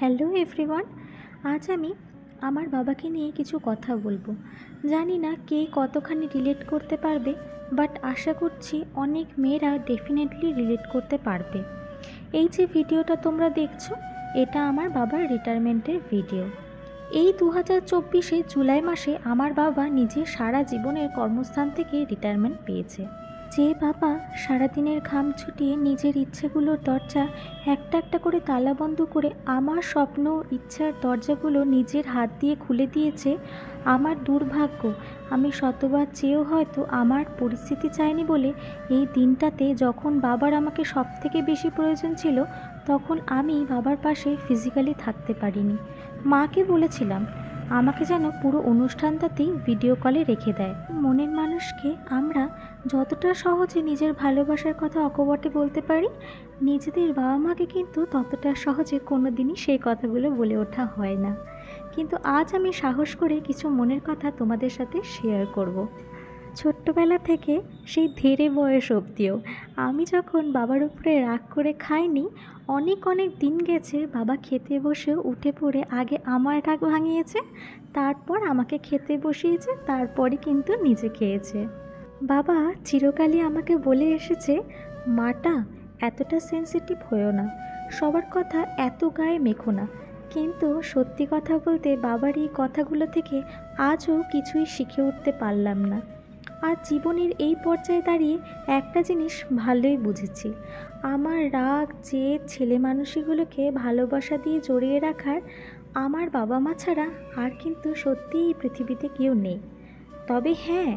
Hello everyone. আজ আমি আমার বাবাকে নিয়ে কিছু কথা বলবো। জানি না কে কতখানি রিলেট করতে পারবে, বাট আশা করছি অনেক মেয়েরা ডেফিনেটলি রিলেট করতে পারবে। এই যে ভিডিওটা তোমরা দেখছো, এটা আমার বাবার রিটায়ারমেন্টের ভিডিও। এই 2024-এ জুলাই মাসে আমার বাবা নিজের সারা জীবনের কর্মস্থান থেকে রিটায়ারমেন্ট পেয়েছে। যে বাবা সারাদিনের ঘাম ছুটিয়ে নিজের ইচ্ছেগুলোর দরজা একটা একটা করে তালাবন্ধ করে আমার স্বপ্ন ইচ্ছার দরজাগুলো নিজের হাত দিয়ে খুলে দিয়েছে, আমার দুর্ভাগ্য আমি শতবার চেয়েও হয়তো আমার পরিস্থিতি চাইনি বলে এই দিনটাতে যখন বাবার আমাকে সবথেকে বেশি প্রয়োজন ছিল, তখন আমি বাবার পাশে ফিজিক্যালি থাকতে পারিনি। মাকে বলেছিলাম আমাকে যেন পুরো অনুষ্ঠানটাতেই ভিডিও কলে রেখে দেয়। মনের মানুষকে আমরা যতটা সহজে নিজের ভালোবাসার কথা অকপটে বলতে পারি, নিজেদের বাবা মাকে কিন্তু ততটা সহজে কোনো দিনই সেই কথাগুলো বলে ওঠা হয় না। কিন্তু আজ আমি সাহস করে কিছু মনের কথা তোমাদের সাথে শেয়ার করব। ছোট্টবেলা থেকে সেই ধীরে বয়স অবধিও আমি যখন বাবার উপরে রাগ করে খাইনি, অনেক অনেক দিন গেছে বাবা খেতে বসেও উঠে পড়ে আগে আমার রাগ ভাঙিয়েছে, তারপর আমাকে খেতে বসিয়েছে, তারপরে কিন্তু নিজে খেয়েছে। বাবা চিরকালই আমাকে বলে এসেছে, মাটা এতটা সেন্সিটিভ হয়েও না, সবার কথা এত গায়ে মেখো না। কিন্তু সত্যি কথা বলতে বাবার এই কথাগুলো থেকে আজও কিছুই শিখে উঠতে পারলাম না। আর জীবনের এই পর্যায়ে দাঁড়িয়ে একটা জিনিস ভালোই বুঝেছি, আমার রাগ জেদ ছেলে মানুষগুলোকে ভালোবাসা দিয়ে জড়িয়ে রাখার আমার বাবা মা ছাড়া আর কিন্তু সত্যিই এই পৃথিবীতে কেউ নেই। তবে হ্যাঁ,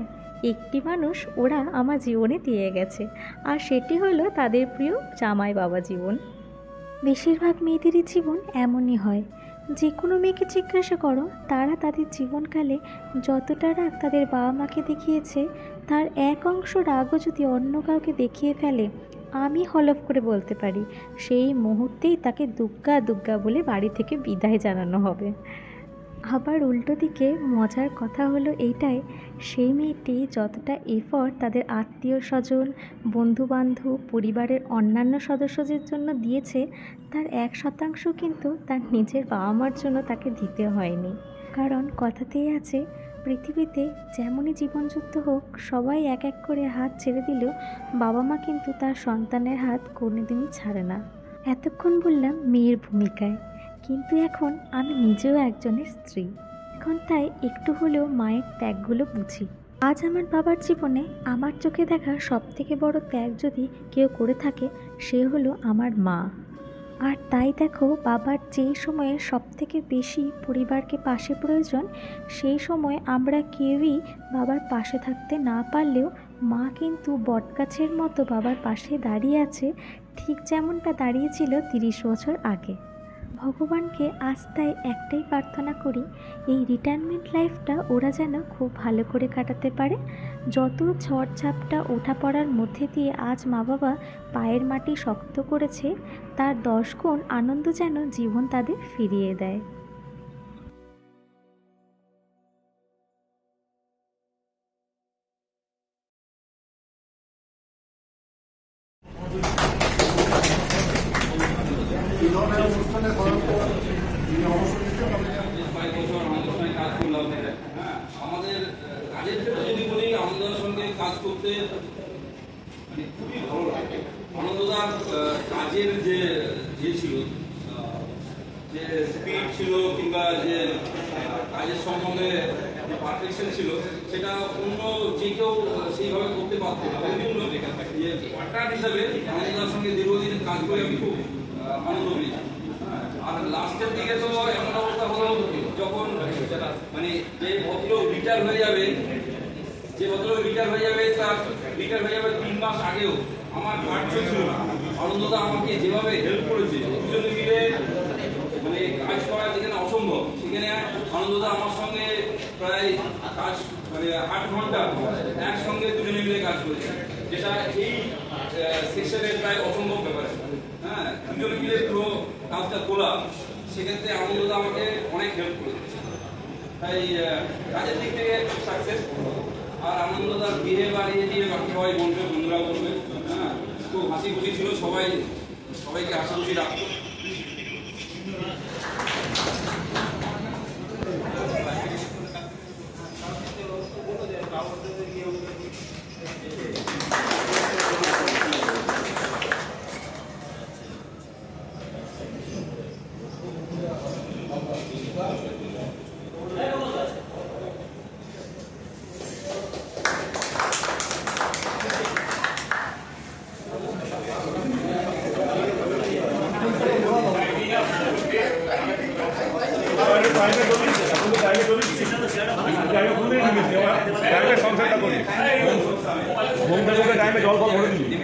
একটি মানুষ ওরা আমার জীবনে দিয়ে গেছে, আর সেটি হলো তাদের প্রিয় জামাই বাবা জীবন। বেশিরভাগ মেয়েদেরই জীবন এমনই হয়। যে কোনো মেয়েকে জিজ্ঞাসা করো, তারা তাদের জীবনকালে যতটা রাগ তাদের বাবা মাকে দেখিয়েছে, তার এক অংশ রাগও যদি অন্য কাউকে দেখিয়ে ফেলে, আমি হলফ করে বলতে পারি সেই মুহূর্তেই তাকে দুগ্গা দুগ্গা বলে বাড়ি থেকে বিদায় জানানো হবে। আবার উল্টো দিকে মজার কথা হলো এইটাই, সেই মেয়েটি যতটা এফর্ট তাদের আত্মীয় স্বজন বন্ধুবান্ধব পরিবারের অন্যান্য সদস্যদের জন্য দিয়েছে, তার 1% কিন্তু তার নিজের বাবা মার জন্য তাকে দিতে হয়নি। কারণ কথাতেই আছে, পৃথিবীতে যেমনই জীবনযুদ্ধ হোক সবাই এক এক করে হাত ছেড়ে দিলেও বাবা মা কিন্তু তার সন্তানের হাত কোনোদিনই ছাড়ে না। এতক্ষণ বললাম মেয়ের ভূমিকায়, কিন্তু এখন আমি নিজেও একজনের স্ত্রী। এখন তাই একটু হলেও মায়ের ত্যাগগুলো বুঝি। আজ আমার বাবার জীবনে আমার চোখে দেখা সবথেকে বড় ত্যাগ যদি কেউ করে থাকে, সে হলো আমার মা। আর তাই দেখো, বাবার যেই সময়ে সবথেকে বেশি পরিবারকে পাশে প্রয়োজন, সেই সময় আমরা কেউই বাবার পাশে থাকতে না পারলেও মা কিন্তু বটগাছের মতো বাবার পাশে দাঁড়িয়ে আছে, ঠিক যেমনটা দাঁড়িয়েছিল 30 বছর আগে। ভগবানকে আজ তাই একটাই প্রার্থনা করি, এই রিটায়ারমেন্ট লাইফটা ওরা যেন খুব ভালো করে কাটাতে পারে। যত ঝড়ঝাপটা ওঠা পড়ার মধ্যে দিয়ে আজ মা বাবা পায়ের মাটি শক্ত করেছে, তার 10 গুণ আনন্দ যেন জীবন তাদের ফিরিয়ে দেয়। আমাদের কাজের ক্ষেত্রে যদি বলি, আনন্দের সঙ্গে কাজ করতে মানে খুবই ভালো লাগে। আনন্দদার কাজের যে ছিল, যে স্পিড ছিল কিংবা যে কাজের সম্বন্ধে যে পারফেকশন ছিল, সেটা অন্য যে কেউ সেইভাবে করতে পারতো না। যে পার্টনার হিসাবে আনন্দদার সঙ্গে দীর্ঘদিন কাজ করে আমি খুব আনন্দ পেয়েছি। আর লাস্টের দিকে তো এমন অবস্থা হলো, যখন মানে যে ভদ্রলোক রিটায়ার হয়ে যাবে, তার রিটায়ার হয়ে যাবে 3 মাস আগেও আমার কাজ চলছিল না। আনন্দদা আমাকে যেভাবে হেল্প করেছে, দুজনে মিলে মানে কাজ করা যেখানে অসম্ভব, সেখানে আনন্দদা আমার সঙ্গে প্রায় কাজ মানে 8 ঘন্টা একসঙ্গে দুজনে মিলে কাজ করেছে, যেটা এই সেকশনে প্রায় অসম্ভব ব্যাপার। হ্যাঁ, দুজনে মিলে পুরো কাজটা তোলা, সেক্ষেত্রে আনন্দদা আমাকে অনেক হেল্প করেছে। তাই কাজের দিক থেকে সাকসেস। আর আনন্দদার বিয়ে বাড়িয়ে দিয়ে বাকি সবাই বলবে, বন্ধুরা বলবে, হ্যাঁ খুব হাসি খুশি ছিল, সবাইকে হাসি খুশি রাখতো। সংসারটা করি টাইমে জল ফল ভরে দিবি